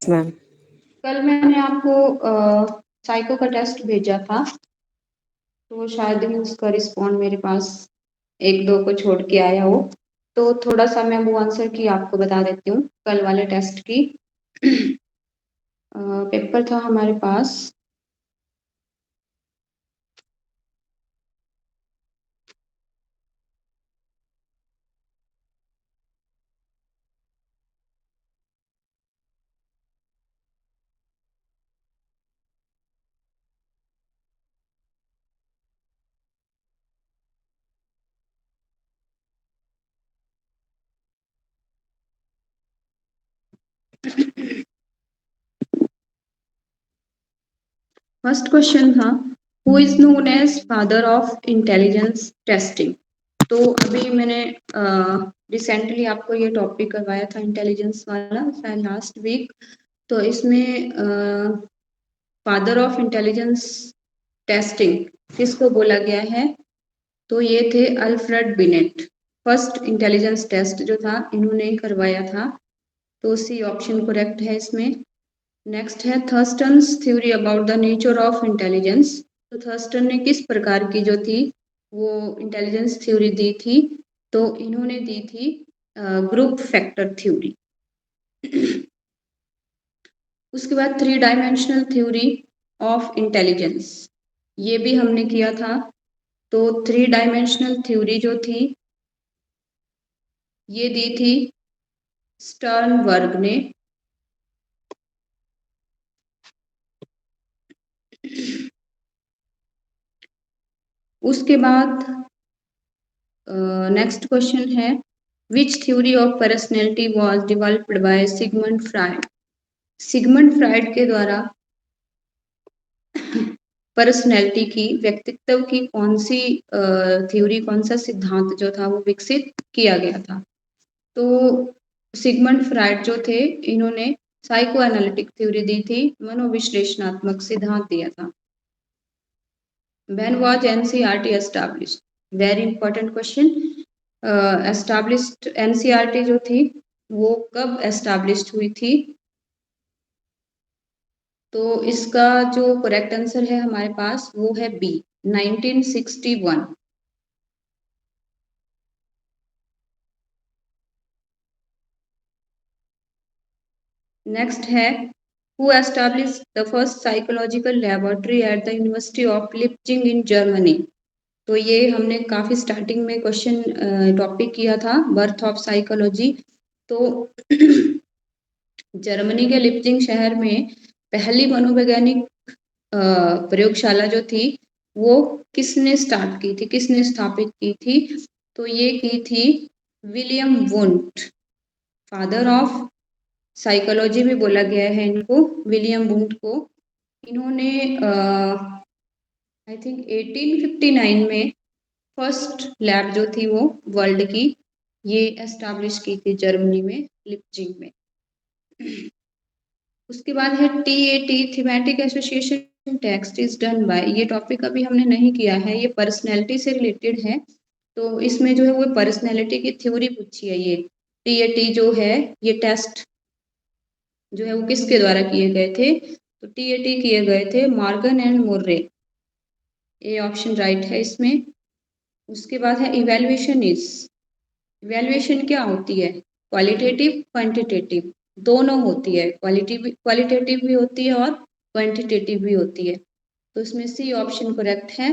Ma'am. कल मैंने आपको साइको का टेस्ट भेजा था, तो शायद ही उसका रिस्पॉन्ड मेरे पास एक दो को छोड़ के आया हो, तो थोड़ा सा मैं वो आंसर की आपको बता देती हूँ कल वाले टेस्ट की। पेपर था हमारे पास फर्स्ट क्वेश्चन था, who is known as father of intelligence testing. तो अभी मैंने रिसेंटली आपको ये टॉपिक करवाया था इंटेलिजेंस वाला, शायद लास्ट वीक। तो इसमें फादर ऑफ इंटेलिजेंस टेस्टिंग किसको बोला गया है, तो ये थे Alfred Binet. First intelligence test जो था इन्होंने करवाया था, तो सी ऑप्शन करेक्ट है इसमें। नेक्स्ट है Thurstone's theory about the nature of intelligence. तो थर्स्टन ने किस प्रकार की जो थी वो इंटेलिजेंस थ्योरी दी थी, तो इन्होंने दी थी ग्रुप फैक्टर थ्योरी। उसके बाद three dimensional theory of intelligence, ये भी हमने किया था। तो थ्री डायमेंशनल थ्योरी जो थी ये दी थी स्टर्नबर्ग ने। उसके बाद नेक्स्ट क्वेश्चन है, विच theory of personality was developed by Sigmund Freud. Sigmund Freud के द्वारा पर्सनैलिटी की, व्यक्तित्व की कौन सी थ्योरी, कौन सा सिद्धांत जो था वो विकसित किया गया था। तो सिगमंड फ्राइड जो थे इन्होंने साइको एनालिटिक थ्योरी दी थी, मनोविश्लेषणात्मक सिद्धांत दिया था। When was NCERT established? Very important question. Established NCERT जो थी वो कब established हुई थी, तो इसका जो करेक्ट आंसर है हमारे पास वो है बी, 1961। नेक्स्ट है, who established the first psychological laboratory at the university of Leipzig in Germany. तो ये हमने काफी स्टार्टिंग में क्वेश्चन टॉपिक किया था, बर्थ ऑफ साइकोलॉजी। तो जर्मनी के लिप्जिंग शहर में पहली मनोवैज्ञानिक प्रयोगशाला जो थी वो किसने स्टार्ट की थी, किसने स्थापित की थी, तो ये की थी William Wundt. Father of psychology भी बोला गया है इनको, विलियम वुंट को। इन्होंने आई थिंक 1859 में फर्स्ट लैब जो थी वो वर्ल्ड की ये एस्टैब्लिश की थी जर्मनी में, लिप्जिंग में। उसके बाद है TAT, thematic association text is done by. ये टॉपिक अभी हमने नहीं किया है, ये पर्सनैलिटी से रिलेटेड है। तो इसमें जो है वो पर्सनैलिटी की थ्योरी पूछी है। ये TAT जो है ये टेस्ट जो है वो किसके द्वारा किए गए थे, तो TAT किए गए थे मॉर्गन एंड मुर्रे। ये ऑप्शन राइट है इसमें। उसके बाद है इवैल्यूएशन इज। इवैल्यूएशन क्या होती है, क्वालिटेटिव क्वांटिटेटिव दोनों होती है, क्वालिटेटिव भी होती है और क्वांटिटेटिव भी होती है। तो इसमें सी ऑप्शन करेक्ट है।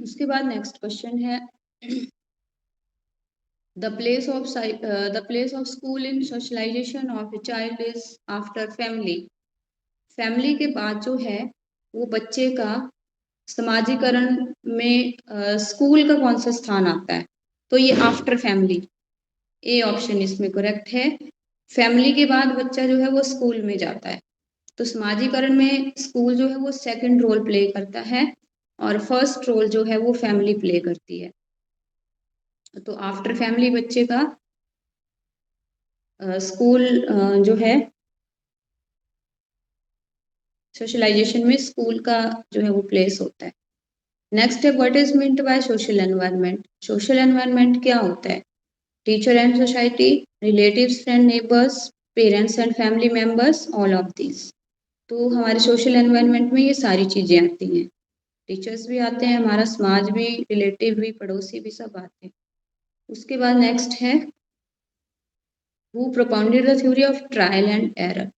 उसके बाद नेक्स्ट क्वेश्चन है, the place of school in socialisation of a child is after family. Family के बाद जो है वो बच्चे का समाजीकरण में स्कूल का कौन सा स्थान आता है, तो ये आफ्टर फैमिली। ए ऑप्शन इसमें करेक्ट है। फैमिली के बाद बच्चा जो है वो स्कूल में जाता है, तो समाजीकरण में स्कूल जो है वो सेकंड रोल प्ले करता है और फर्स्ट रोल जो है वो फैमिली प्ले करती है। तो आफ्टर फैमिली बच्चे का स्कूल जो है सोशलाइजेशन में स्कूल का जो है वो प्लेस होता है। नेक्स्ट है, what is meant by social environment. Social environment क्या होता है, teacher and society, relatives, friend, neighbours, parents and family members, all of these. तो हमारे सोशल एनवायरनमेंट में ये सारी चीज़ें आती हैं। टीचर्स भी आते हैं, हमारा समाज भी, रिलेटिव भी, पड़ोसी भी, सब आते हैं। उसके बाद नेक्स्ट है who propounded the theory of trial and error.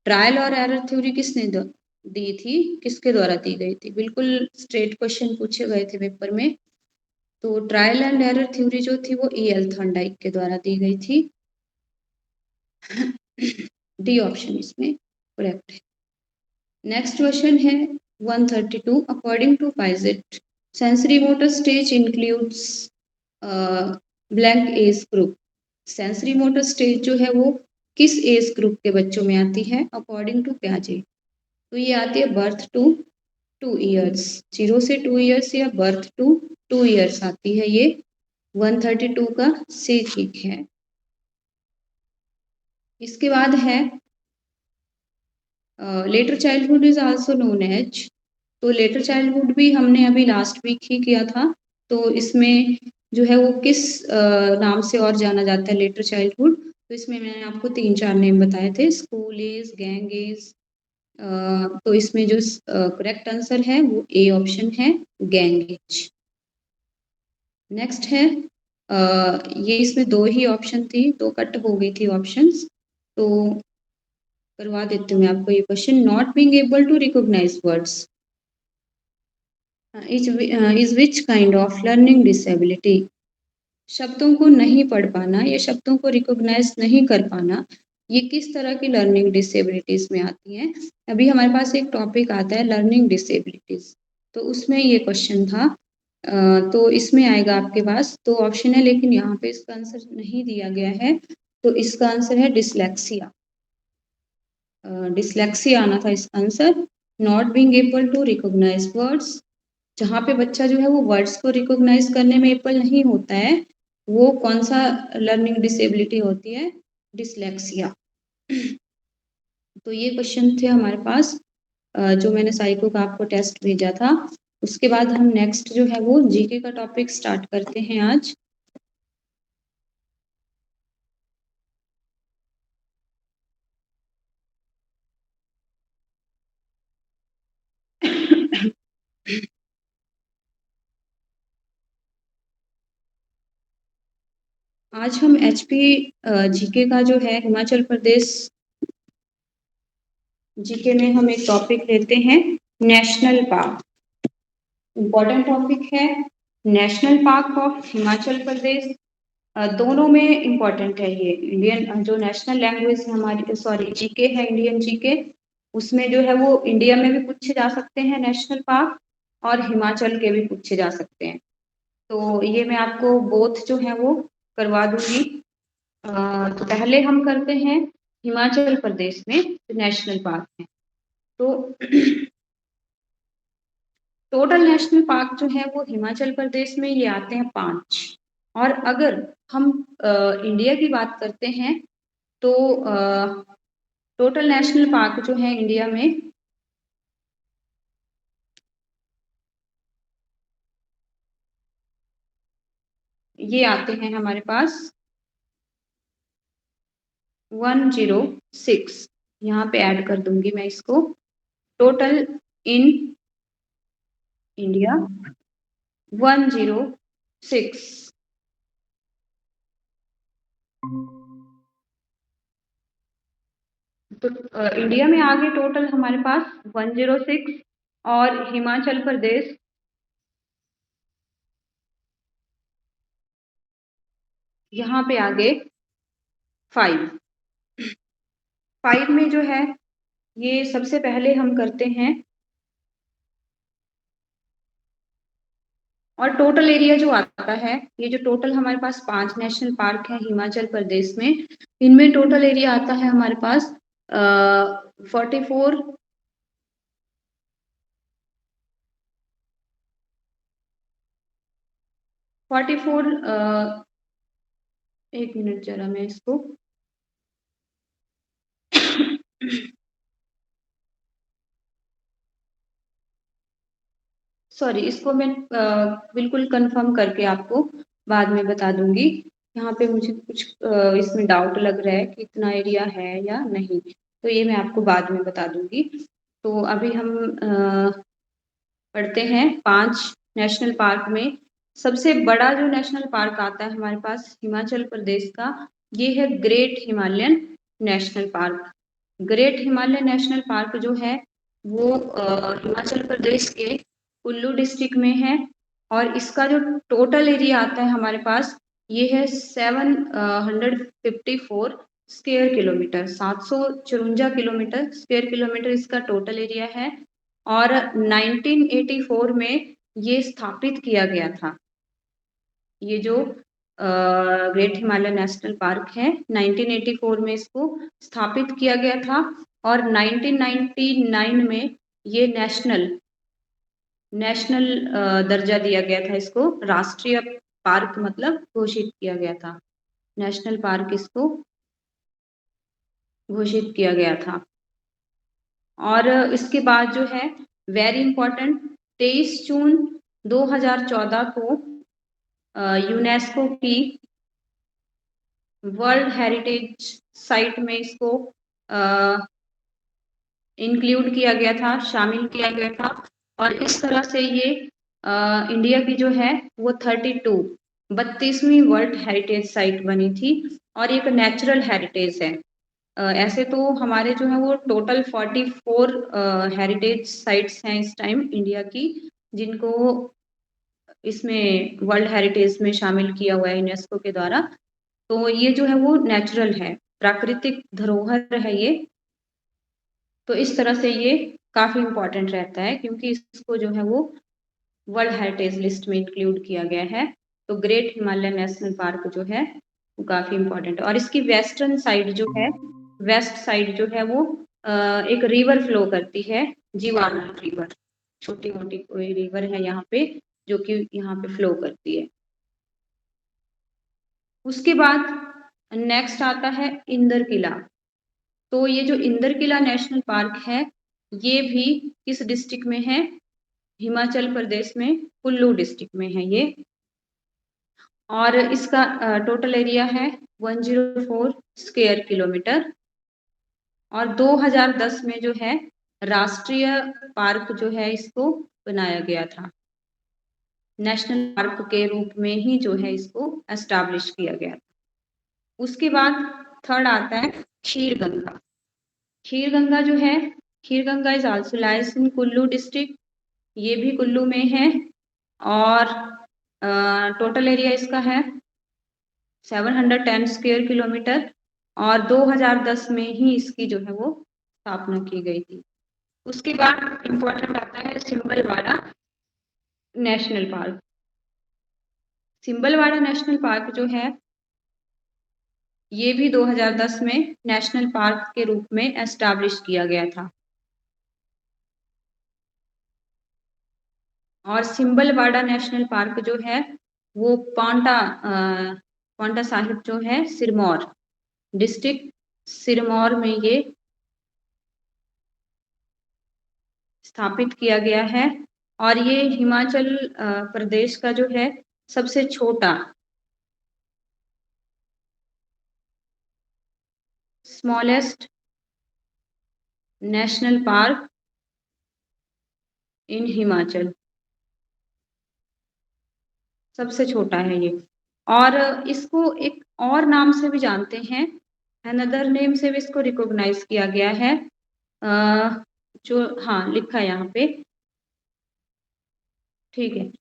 Trial और एरर थ्योरी किसने दी थी, किसके द्वारा दी गई थी? बिल्कुल स्ट्रेट क्वेश्चन पूछे गए थे पेपर में। तो ट्रायल एंड एरर थ्योरी जो थी वो E.L. थॉर्नडाइक के द्वारा दी गई थी। डी ऑप्शन इसमें करेक्ट है। नेक्स्ट क्वेश्चन है 132। According to Piaget, sensory motor stage includes blank age group. Sensory motor stage जो है वो किस एज ग्रुप के बच्चों में आती है अकॉर्डिंग टू पियाजे? तो ये आती है बर्थ टू 2 ईयर्स, 0 से 2 ईयर्स या बर्थ टू 2 ईयर्स आती है ये। 132 का सी ठीक है। इसके बाद है later childhood is also known as. तो लेटर चाइल्डहुड भी हमने अभी लास्ट वीक ही किया था। तो इसमें जो है वो किस नाम से और जाना जाता है लेटर चाइल्डहुड? तो इसमें मैंने आपको 3-4 नेम बताए थे, स्कूल एज, गैंग एज। तो इसमें जो करेक्ट आंसर है वो ए ऑप्शन है, गैंग एज। नेक्स्ट है ये इसमें 2 ही ऑप्शन थी, 2 कट हो गई थी ऑप्शंस। तो करवा देती हूँ मैं आपको ये question. Not being able to recognise words is which kind of learning disability. शब्दों को नहीं पढ़ पाना या शब्दों को रिकॉग्नाइज नहीं कर पाना, ये किस तरह की लर्निंग डिसेबिलिटीज में आती हैं? अभी हमारे पास एक टॉपिक आता है लर्निंग डिसेबिलिटीज, तो उसमें ये क्वेश्चन था। तो इसमें आएगा आपके पास 2 ऑप्शन है, लेकिन यहाँ पे इसका आंसर नहीं दिया गया है। तो इसका आंसर है डिसलेक्सिया। डिसलेक्सिया आना था इसका answer. Not being able to recognise words, जहाँ पे बच्चा जो है वो वर्ड्स को रिकॉग्नाइज करने में एबल नहीं होता है, वो कौन सा लर्निंग डिसेबिलिटी होती है? डिसलेक्सिया। तो ये क्वेश्चन थे हमारे पास जो मैंने साइको का आपको टेस्ट भेजा था। उसके बाद हम नेक्स्ट जो है वो जीके का टॉपिक स्टार्ट करते हैं आज। आज हम एचपी जीके का जो है हिमाचल प्रदेश जीके में हम एक टॉपिक लेते हैं नेशनल पार्क। इम्पोर्टेंट टॉपिक है national park of Himachal Pradesh. दोनों में इम्पोर्टेंट है ये। इंडियन जो नेशनल लैंग्वेज है हमारी, सॉरी जीके है, इंडियन जीके, उसमें जो है वो इंडिया में भी पूछे जा सकते हैं नेशनल पार्क, और हिमाचल के भी पूछे जा सकते हैं। तो ये मैं आपको बोथ जो है वो करवा दूंगी। तो पहले हम करते हैं हिमाचल प्रदेश में नेशनल पार्क है। तो टोटल नेशनल पार्क जो है वो हिमाचल प्रदेश में ये आते हैं 5। और अगर हम इंडिया की बात करते हैं तो टोटल नेशनल पार्क जो है इंडिया में ये आते हैं हमारे पास 106। यहाँ पे ऐड कर दूंगी मैं इसको। Total in India 106। तो इंडिया में आगे टोटल हमारे पास 106, और हिमाचल प्रदेश यहाँ पे आगे 5। 5 में जो है ये सबसे पहले हम करते हैं, और टोटल एरिया जो आता है, ये जो टोटल हमारे पास 5 नेशनल पार्क है हिमाचल प्रदेश में, इनमें टोटल एरिया आता है हमारे पास 44। 44 एक मिनट जरा मैं इसको सॉरी, इसको मैं बिल्कुल कंफर्म करके आपको बाद में बता दूंगी। यहाँ पे मुझे कुछ इसमें डाउट लग रहा है कि इतना एरिया है या नहीं, तो ये मैं आपको बाद में बता दूंगी। तो अभी हम पढ़ते हैं 5 नेशनल पार्क में। सबसे बड़ा जो नेशनल पार्क आता है हमारे पास हिमाचल प्रदेश का, ये है great Himalayan national park. Great Himalayan national park जो है वो हिमाचल प्रदेश के कुल्लू डिस्ट्रिक्ट में है, और इसका जो टोटल एरिया आता है हमारे पास, ये है 754 square kilometre, 754 kilometre square kilometre इसका टोटल एरिया है। और 1984 में ये स्थापित किया गया था। ये जो ग्रेट हिमालय नेशनल पार्क है, 1984 में इसको स्थापित किया गया था, और 1999 में ये नेशनल नेशनल दर्जा दिया गया था इसको, राष्ट्रीय पार्क मतलब घोषित किया गया था, नेशनल पार्क इसको घोषित किया गया था। और इसके बाद जो है वेरी इंपॉर्टेंट, 23 जून 2014 को यूनेस्को की वर्ल्ड हेरिटेज साइट में इसको इंक्लूड किया गया था, शामिल किया गया था। और इस तरह से ये इंडिया की जो है वो 32वीं वर्ल्ड हेरिटेज साइट बनी थी, और एक नेचुरल हेरिटेज है। ऐसे तो हमारे जो है वो टोटल 44 हेरिटेज साइट्स हैं इस टाइम इंडिया की, जिनको इसमें वर्ल्ड हेरिटेज में शामिल किया हुआ है यूनेस्को के द्वारा। तो ये जो है वो नेचुरल है, प्राकृतिक धरोहर है ये। तो इस तरह से ये काफी इम्पोर्टेंट रहता है, क्योंकि इसको जो है वो वर्ल्ड हेरिटेज लिस्ट में इंक्लूड किया गया है। तो ग्रेट हिमालय नेशनल पार्क जो है वो काफी इम्पोर्टेंट है। और इसकी वेस्टर्न साइड जो है, वेस्ट साइड जो है वो एक रिवर फ्लो करती है, जीवाना रिवर, छोटी मोटी कोई रिवर है यहाँ पे जो कि यहाँ पे फ्लो करती है। उसके बाद नेक्स्ट आता है इंदर किला। तो ये जो इंदर किला नेशनल पार्क है, ये भी किस डिस्ट्रिक्ट में है? हिमाचल प्रदेश में कुल्लू डिस्ट्रिक्ट में है ये। और इसका टोटल एरिया है 104 स्क्वायर किलोमीटर। और 2010 में जो है राष्ट्रीय पार्क जो है इसको बनाया गया था, नेशनल पार्क के रूप में ही जो है इसको एस्टैब्लिश किया गया था। उसके बाद थर्ड आता है खीर गंगा। खीर गंगा जो है, Kheer Ganga is also lies in Kullu district, ये भी कुल्लू में है। और टोटल एरिया इसका है 710 स्क्वायर किलोमीटर, और 2010 में ही इसकी जो है वो स्थापना की गई थी। उसके बाद इम्पोर्टेंट आता है Simbalbara national park. Simbalbara national park जो है ये भी 2010 में नेशनल पार्क के रूप में एस्टैब्लिश किया गया था। और सिंबलवाड़ा नेशनल पार्क जो है वो पांवटा साहिब जो है सिरमौर डिस्ट्रिक्ट, सिरमौर में ये स्थापित किया गया है। और ये हिमाचल प्रदेश का जो है सबसे छोटा स्मॉलेस्ट नेशनल पार्क इन हिमाचल, सबसे छोटा है ये। और इसको एक और नाम से भी जानते हैं, अनदर नेम से भी इसको रिकॉग्नाइज किया गया है, जो हाँ लिखा है यहाँ पे, ठीक है,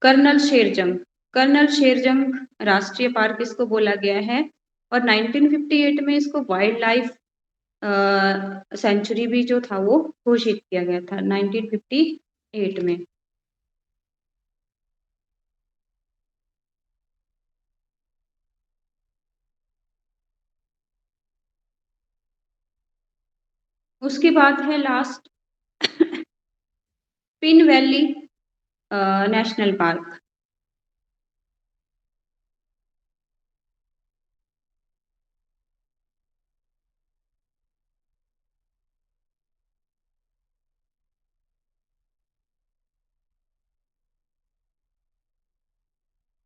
कर्नल शेरजंग। कर्नल शेरजंग राष्ट्रीय पार्क इसको बोला गया है। और 1958 में इसको वाइल्ड लाइफ सेंचुरी भी जो था वो घोषित किया गया था 1958 में। उसके बाद है last Pin valley national park.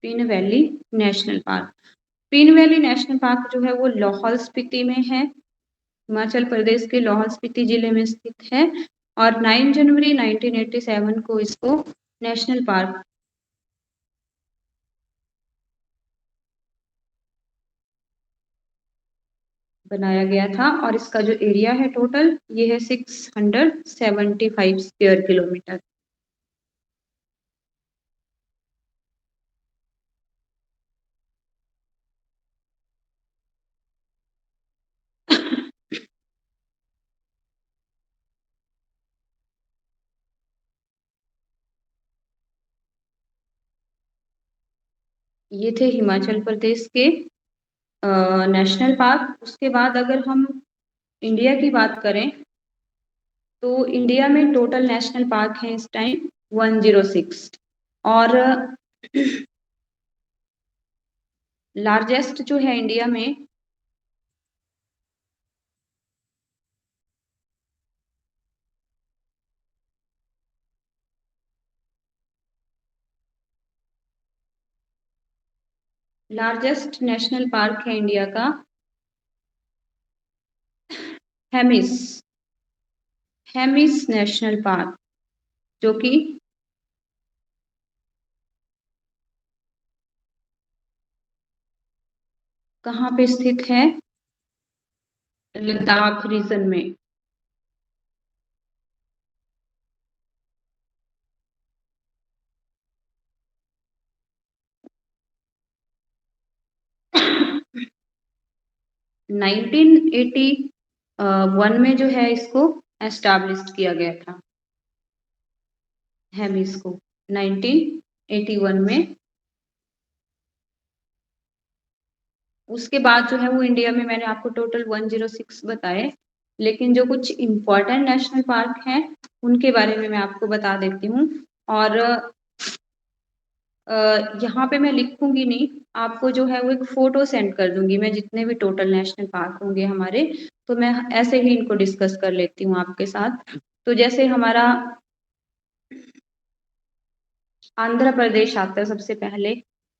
Pin valley national park, Pin valley national park जो है वो लाहौल स्पीति में है, हिमाचल प्रदेश के लाहौल स्पीति जिले में स्थित है, और 9 जनवरी 1987 को इसको नेशनल पार्क बनाया गया था। और इसका जो एरिया है टोटल, ये है 675 स्क्वायर किलोमीटर। ये थे हिमाचल प्रदेश के नेशनल पार्क। उसके बाद अगर हम इंडिया की बात करें तो इंडिया में टोटल नेशनल पार्क है इस टाइम 106, और लार्जेस्ट जो है इंडिया में लार्जेस्ट नेशनल पार्क है इंडिया का हेमिस हेमिस नेशनल पार्क, जो कि कहाँ पे स्थित है? लद्दाख रीजन में। नाइनटीन 81 में जो है इसको एस्टैब्लिश किया गया था, हेमिस को 1981 में। उसके बाद जो है वो इंडिया में मैंने आपको टोटल 106 बताए, लेकिन जो कुछ इम्पोर्टेंट नेशनल पार्क हैं उनके बारे में मैं आपको बता देती हूँ। और यहाँ पे मैं लिखूंगी नहीं, आपको जो है वो एक फोटो सेंड कर दूंगी मैं, जितने भी टोटल नेशनल पार्क होंगे हमारे, तो मैं ऐसे ही इनको डिस्कस कर लेती हूँ आपके साथ। तो जैसे हमारा आंध्र प्रदेश आता है सबसे पहले,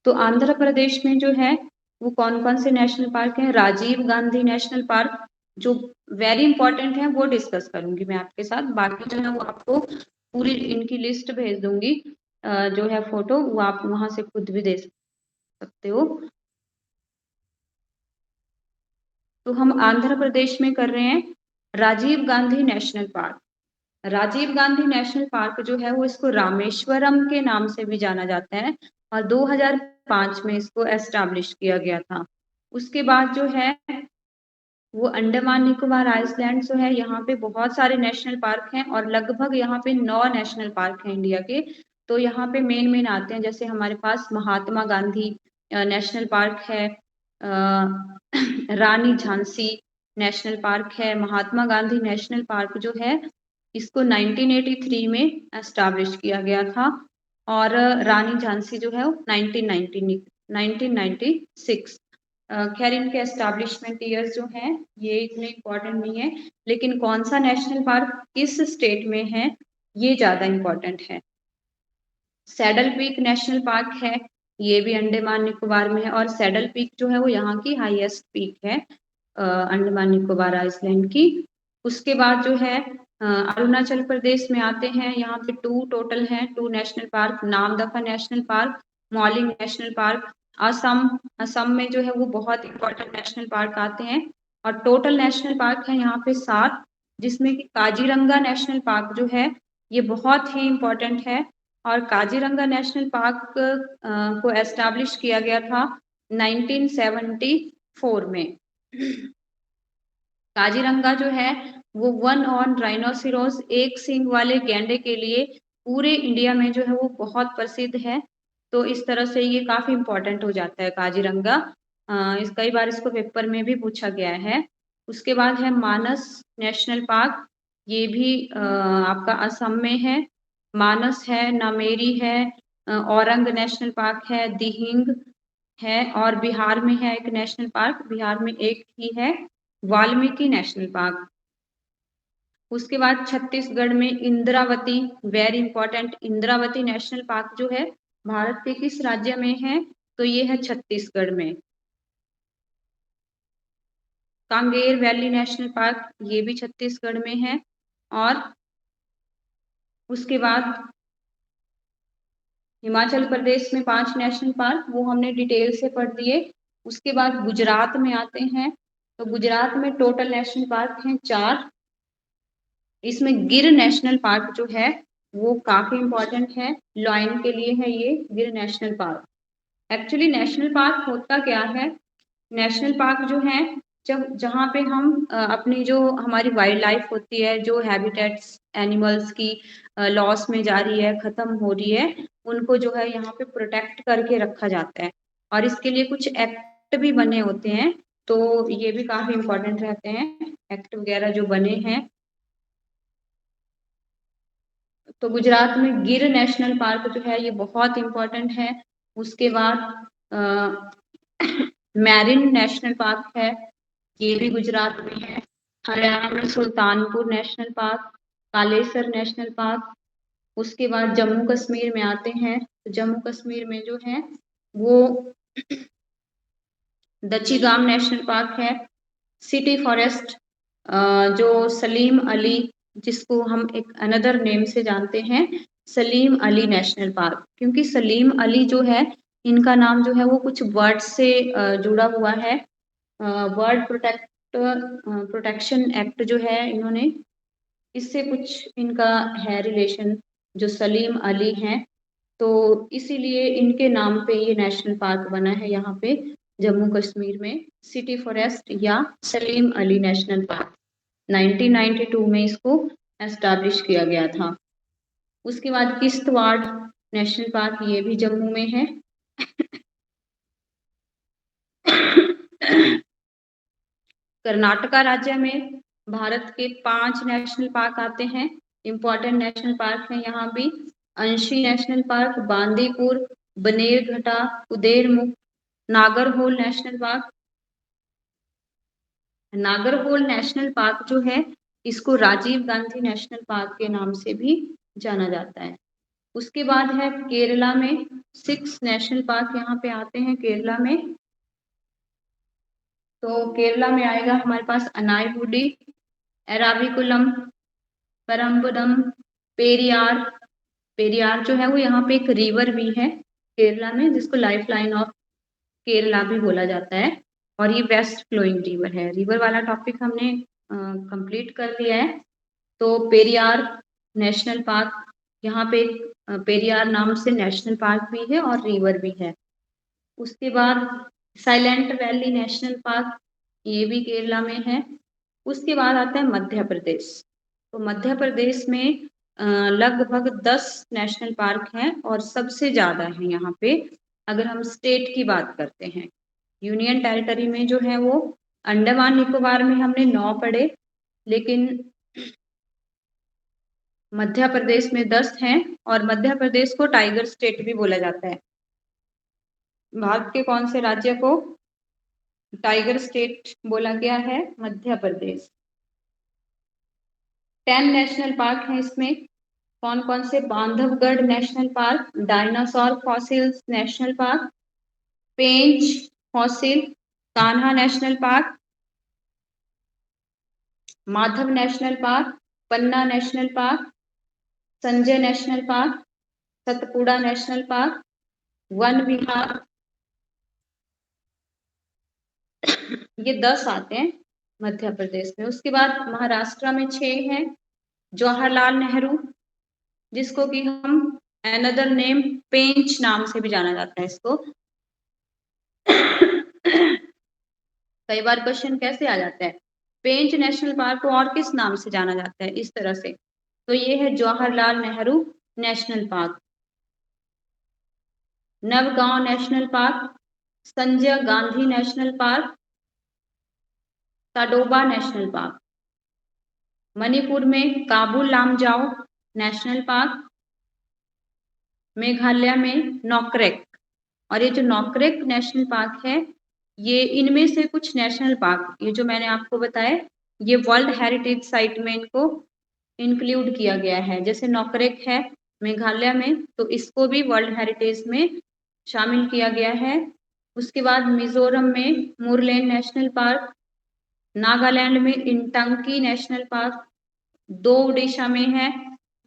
तो आंध्र प्रदेश में जो है वो कौन कौन से नेशनल पार्क हैं? राजीव गांधी नेशनल पार्क, जो वेरी इंपॉर्टेंट है, वो डिस्कस करूंगी मैं आपके साथ। बाकी जो है वो आपको पूरी इनकी लिस्ट भेज दूंगी, जो है फोटो, वो आप वहां से खुद भी दे सकते हो। तो हम आंध्र प्रदेश में कर रहे हैं Rajiv Gandhi national park. Rajiv Gandhi national park जो है वो इसको रामेश्वरम के नाम से भी जाना जाता है, और 2005 में इसको एस्टैब्लिश किया गया था। उसके बाद जो है वो अंडमान निकोबार आइलैंड जो है, यहाँ पे बहुत सारे नेशनल पार्क हैं, और लगभग यहाँ पे 9 नेशनल पार्क हैं इंडिया के। तो यहाँ पे मेन मेन आते हैं, जैसे हमारे पास महात्मा गांधी नेशनल पार्क है, रानी झांसी नेशनल पार्क है। महात्मा गांधी नेशनल पार्क जो है इसको 1983 में एस्टैब्लिश किया गया था, और रानी झांसी जो है वो 1996। खैर इनके एस्टैब्लिशमेंट ईयर्स जो हैं ये इतने इम्पोर्टेंट नहीं है, लेकिन कौन सा नेशनल पार्क किस स्टेट में है ये ज्यादा इम्पोर्टेंट है। सैडल पीक नेशनल पार्क है, ये भी अंडमान निकोबार में है, और सैडल पीक जो है वो यहाँ की हाईएस्ट पीक है अंडमान निकोबार आइलैंड की। उसके बाद जो है अरुणाचल प्रदेश में आते हैं, यहाँ पे 2 टोटल हैं, 2 national park, Namdapha national park, Mouling national park. Assam Assam में जो है वो बहुत इंपॉर्टेंट नेशनल पार्क आते हैं, और टोटल नेशनल पार्क है यहाँ पे 7, जिसमें कि काजीरंगा नेशनल पार्क जो है ये बहुत ही इम्पोर्टेंट है। और काजीरंगा नेशनल पार्क को एस्टैब्लिश किया गया था 1974 में। काजीरंगा जो है वो वन ऑन राइनोसिरोस, एक सींग वाले गैंडे के लिए पूरे इंडिया में जो है वो बहुत प्रसिद्ध है। तो इस तरह से ये काफी इम्पोर्टेंट हो जाता है काजीरंगा। इस कई बार इसको पेपर में भी पूछा गया है। उसके बाद है मानस नेशनल पार्क, ये भी आपका असम में है। मानस है, नामेरी है, औरंग नेशनल पार्क है, दिहिंग है, और बिहार में है एक नेशनल पार्क, बिहार में एक ही है, वाल्मीकि नेशनल पार्क। उसके बाद छत्तीसगढ़ में Indravati, very important, Indravati national park जो है भारत के किस राज्य में है? तो ये है छत्तीसगढ़ में। कांगेर वैली नेशनल पार्क, ये भी छत्तीसगढ़ में है। और उसके बाद हिमाचल प्रदेश में 5 नेशनल पार्क, वो हमने डिटेल से पढ़ दिए। उसके बाद गुजरात में आते हैं, तो गुजरात में टोटल नेशनल पार्क हैं 4। इसमें गिर नेशनल पार्क जो है वो काफी इंपॉर्टेंट है, लॉयन के लिए है ये गिर national park. Actually national park होता क्या है, नेशनल पार्क जो है जब जहाँ पे हम अपनी जो हमारी वाइल्ड लाइफ होती है, जो हैबिटेट्स एनिमल्स की लॉस में जा रही है, खत्म हो रही है, उनको जो है यहाँ पे प्रोटेक्ट करके रखा जाता है। और इसके लिए कुछ एक्ट भी बने होते हैं, तो ये भी काफी इंपॉर्टेंट रहते हैं एक्ट वगैरह जो बने हैं। तो गुजरात में गिर नेशनल पार्क जो है ये बहुत इंपॉर्टेंट है। उसके बाद मैरिन नेशनल पार्क है, ये भी गुजरात में है। हरियाणा में Sultanpur national park, Kalesar national park. उसके बाद जम्मू कश्मीर में आते हैं, तो जम्मू कश्मीर में जो है वो दच्चीगाम नेशनल पार्क है। सिटी फॉरेस्ट जो सलीम अली, जिसको हम एक अनदर नेम से जानते हैं सलीम अली नेशनल पार्क, क्योंकि सलीम अली जो है इनका नाम जो है वो कुछ बर्ड से जुड़ा हुआ है। बर्ड प्रोटेक्शन एक्ट जो है इन्होंने, इससे कुछ इनका है रिलेशन, जो सलीम अली हैं, तो इसीलिए इनके नाम पे ये नेशनल पार्क बना है यहाँ पे जम्मू कश्मीर में, सिटी फॉरेस्ट या सलीम अली नेशनल पार्क। 1992 में इसको एस्टैब्लिश किया गया था। उसके बाद किश्तवाड़ नेशनल पार्क, ये भी जम्मू में है। कर्नाटका राज्य में भारत के 5 नेशनल पार्क आते हैं, इंपॉर्टेंट नेशनल पार्क है यहाँ भी। अंशी national park, Bandipur, Bannerghatta, Kudremukh, Nagarhole national park. Nagarhole national park जो है इसको राजीव गांधी नेशनल पार्क के नाम से भी जाना जाता है। उसके बाद है केरला में 6 नेशनल पार्क यहाँ पे आते हैं केरला में। तो केरला में आएगा हमारे पास अनायगुडी, एराविकुलम, परम्बदम, पेरियार। पेरियार जो है वो यहाँ पे एक रिवर भी है केरला में, जिसको लाइफ लाइन ऑफ केरला भी बोला जाता है, और ये वेस्ट फ्लोइंग रिवर है। रिवर वाला टॉपिक हमने कंप्लीट कर लिया है। तो पेरियार नेशनल पार्क, यहाँ पे पेरियार नाम से नेशनल पार्क भी है और रिवर भी है। उसके बाद साइलेंट वैली नेशनल पार्क, ये भी केरला में है। उसके बाद आता है मध्य प्रदेश। तो मध्य प्रदेश में लगभग 10 नेशनल पार्क हैं और सबसे ज्यादा है यहाँ पे अगर हम स्टेट की बात करते हैं। यूनियन टेरिटरी में जो है वो अंडमान निकोबार में हमने 9 पढ़े, लेकिन मध्य प्रदेश में 10 हैं, और मध्य प्रदेश को टाइगर स्टेट भी बोला जाता है। भारत के कौन से राज्य को टाइगर स्टेट बोला गया है? मध्य प्रदेश। 10 नेशनल पार्क हैं इसमें। कौन कौन से? Bandhavgarh national park, dinosaur fossils national park, Pench fossil, Kanha national park, Madhav national park, Panna national park, Sanjay national park, Satpura national park, Van Vihar. ये 10 आते हैं मध्य प्रदेश में। उसके बाद महाराष्ट्र में 6 हैं। जवाहरलाल नेहरू, जिसको कि हम अनदर नेम पेंच नाम से भी जाना जाता है इसको। कई बार क्वेश्चन कैसे आ जाता है, पेंच नेशनल पार्क को और किस नाम से जाना जाता है, इस तरह से। तो ये है Jawaharlal Nehru national park. Navgaon national park, Sanjay Gandhi national park, Tadoba national park. Manipur में काबुल लामजाओ नेशनल पार्क, मेघालय में नॉकरेक। और ये जो नॉकरेक नेशनल पार्क है, ये इनमें से कुछ नेशनल पार्क, ये जो मैंने आपको बताया, ये वर्ल्ड हेरिटेज साइट में इनको इंक्लूड किया गया है। जैसे नॉकरेक है मेघालय में, तो इसको भी वर्ल्ड हेरिटेज में शामिल किया गया है। उसके बाद मिजोरम में मुरलेन नेशनल पार्क, नागालैंड में इंटंकी नेशनल पार्क, 2 उड़ीसा में है,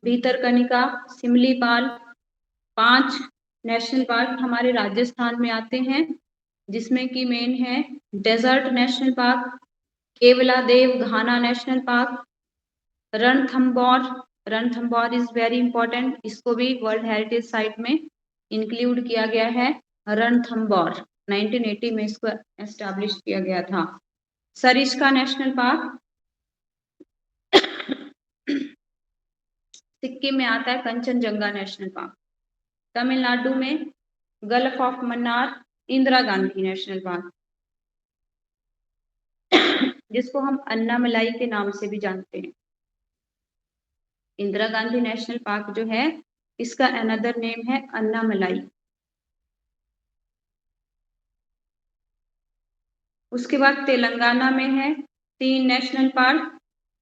भीतरकनिका, सिमलीपाल। 5 नेशनल पार्क हमारे राजस्थान में आते हैं, जिसमें कि मेन है desert national park, Keoladeo Ghana national park, Ranthambore. Ranthambore is very important, इसको भी वर्ल्ड हेरिटेज साइट में इंक्लूड किया गया है। रणथंबोर 1980 में इसको एस्टैब्लिश किया गया था। सरिस्का नेशनल पार्क सिक्किम में आता है, कंचनजंगा नेशनल पार्क। तमिलनाडु में gulf of Mannar, Indira Gandhi national park, जिसको हम अन्नामलाई के नाम से भी जानते हैं। इंदिरा गांधी नेशनल पार्क जो है, इसका अनदर नेम है अन्नामलाई। उसके बाद तेलंगाना में है 3 नेशनल पार्क,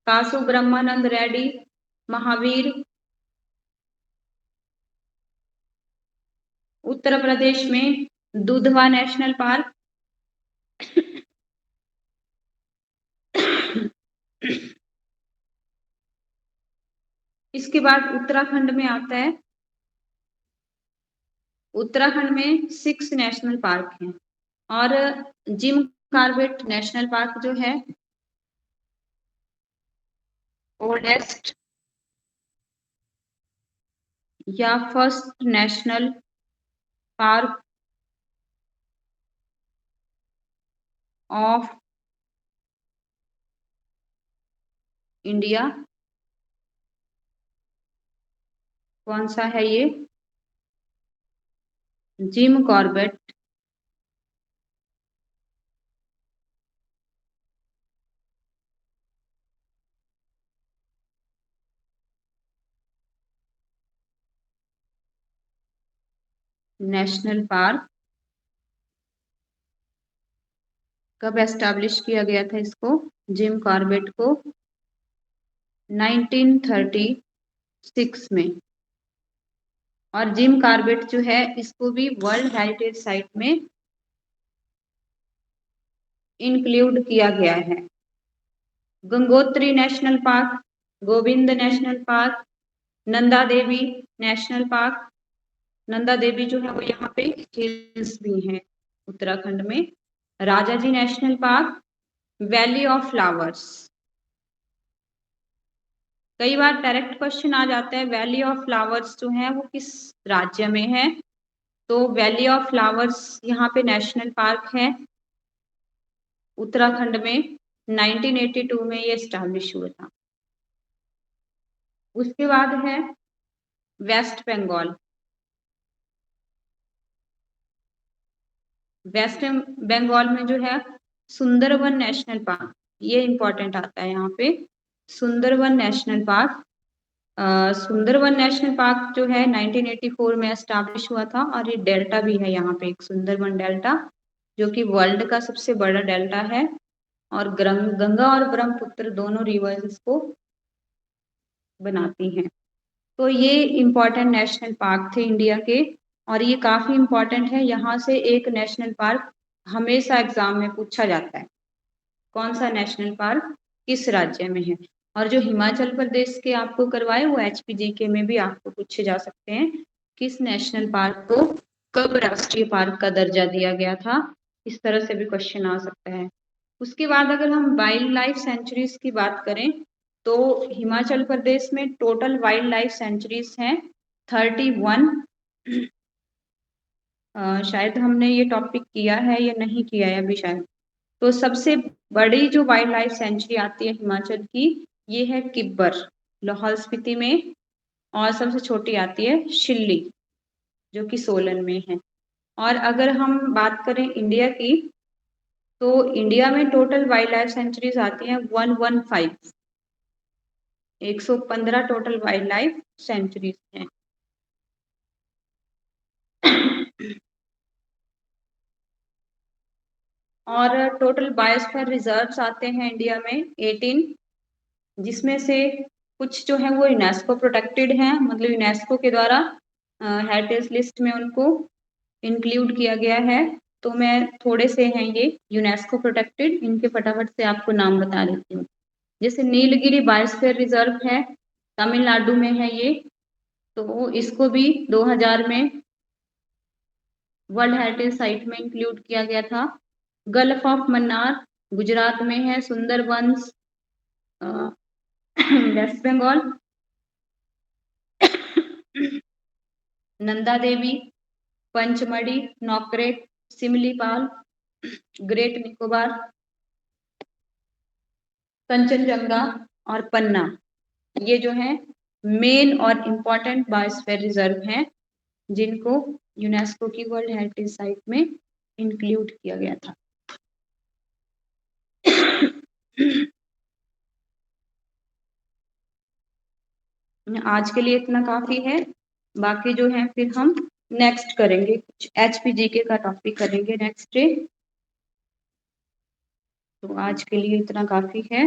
कासु ब्रह्मानंद रेड्डी, महावीर। उत्तर प्रदेश में दुधवा नेशनल पार्क, इसके बाद उत्तराखंड में आता है, उत्तराखंड में 6 नेशनल पार्क हैं। और जिम कॉर्बेट नेशनल पार्क जो है, ओल्डेस्ट या first national park of India, कौन सा है ये? जिम कॉर्बेट नेशनल पार्क कब एस्टैब्लिश किया गया था इसको, जिम कॉर्बेट को? 1936 में। और जिम कॉर्बेट जो है, इसको भी वर्ल्ड हेरिटेज साइट में इंक्लूड किया गया है। Gangotri national park, Govind national park, Nanda Devi national park. Nanda Devi जो है वो यहाँ पे हिल्स भी हैं उत्तराखंड में। Rajaji national park, valley of flowers. कई बार डायरेक्ट क्वेश्चन आ जाता है, वैली ऑफ फ्लावर्स जो है वो किस राज्य में है? तो वैली ऑफ फ्लावर्स यहाँ पे नेशनल पार्क है उत्तराखंड में, 1982 में ये एस्टैब्लिश हुआ था। उसके बाद है वेस्ट बंगाल। वेस्ट बंगाल में जो है सुंदरवन नेशनल पार्क, ये इंपॉर्टेंट आता है यहाँ पे, Sundarban national park. Sundarban national park जो है 1984 में एस्टैब्लिश हुआ था, और ये डेल्टा भी है यहाँ पे, एक सुंदरवन डेल्टा, जो कि वर्ल्ड का सबसे बड़ा डेल्टा है। और गंगा और ब्रह्मपुत्र दोनों रिवर्स इसको बनाती हैं। तो ये इम्पोर्टेंट नेशनल पार्क थे इंडिया के, और ये काफी इम्पोर्टेंट है। यहाँ से एक नेशनल पार्क हमेशा एग्जाम में पूछा जाता है, कौन सा नेशनल पार्क किस राज्य में है। और जो हिमाचल प्रदेश के आपको करवाए, वो HPGK में भी आपको पूछे जा सकते हैं, किस नेशनल पार्क को कब राष्ट्रीय पार्क का दर्जा दिया गया था। इस तरह से भी क्वेश्चन आ सकता है। उसके बाद अगर हम वाइल्ड लाइफ सेंचुरीज की बात करें, तो हिमाचल प्रदेश में टोटल वाइल्ड लाइफ सेंचुरीज हैं 31। शायद हमने ये टॉपिक किया है या नहीं किया है अभी शायद। तो सबसे बड़ी जो वाइल्ड लाइफ सेंचुरी आती है हिमाचल की, ये है किब्बर, लाहौल स्पीति में। और सबसे छोटी आती है शिल्ली, जो कि सोलन में है। और अगर हम बात करें इंडिया की, तो इंडिया में टोटल वाइल्ड लाइफ सेंचुरीज आती हैं 115, 115 टोटल वाइल्ड लाइफ सेंचुरीज हैं। और टोटल बायोस्फीयर रिजर्व्स आते हैं इंडिया में 18, जिसमें से कुछ जो है वो यूनेस्को प्रोटेक्टेड हैं, मतलब यूनेस्को के द्वारा हेरिटेज लिस्ट में उनको इंक्लूड किया गया है। तो मैं थोड़े से हैं ये यूनेस्को प्रोटेक्टेड, इनके फटाफट से आपको नाम बता देती हूँ। जैसे नीलगिरी बायोस्फीयर रिजर्व है, तमिलनाडु में है ये, तो इसको भी 2000 में वर्ल्ड हेरिटेज साइट में इंक्लूड किया गया था। गल्फ ऑफ मन्नार गुजरात में है, सुंदरबंस वेस्ट बंगाल, नंदा देवी, पंचमढ़ी, नौकरेक, सिमलीपाल, ग्रेट निकोबार, कंचनजंगा और पन्ना, ये जो है मेन और इम्पोर्टेंट बायोस्फीयर रिजर्व हैं जिनको यूनेस्को की वर्ल्ड हेरिटेज साइट में इंक्लूड किया गया था। आज के लिए इतना काफी है, बाकी जो है फिर हम नेक्स्ट करेंगे, कुछ HPGK का टॉपिक करेंगे नेक्स्ट डे। तो आज के लिए इतना काफी है।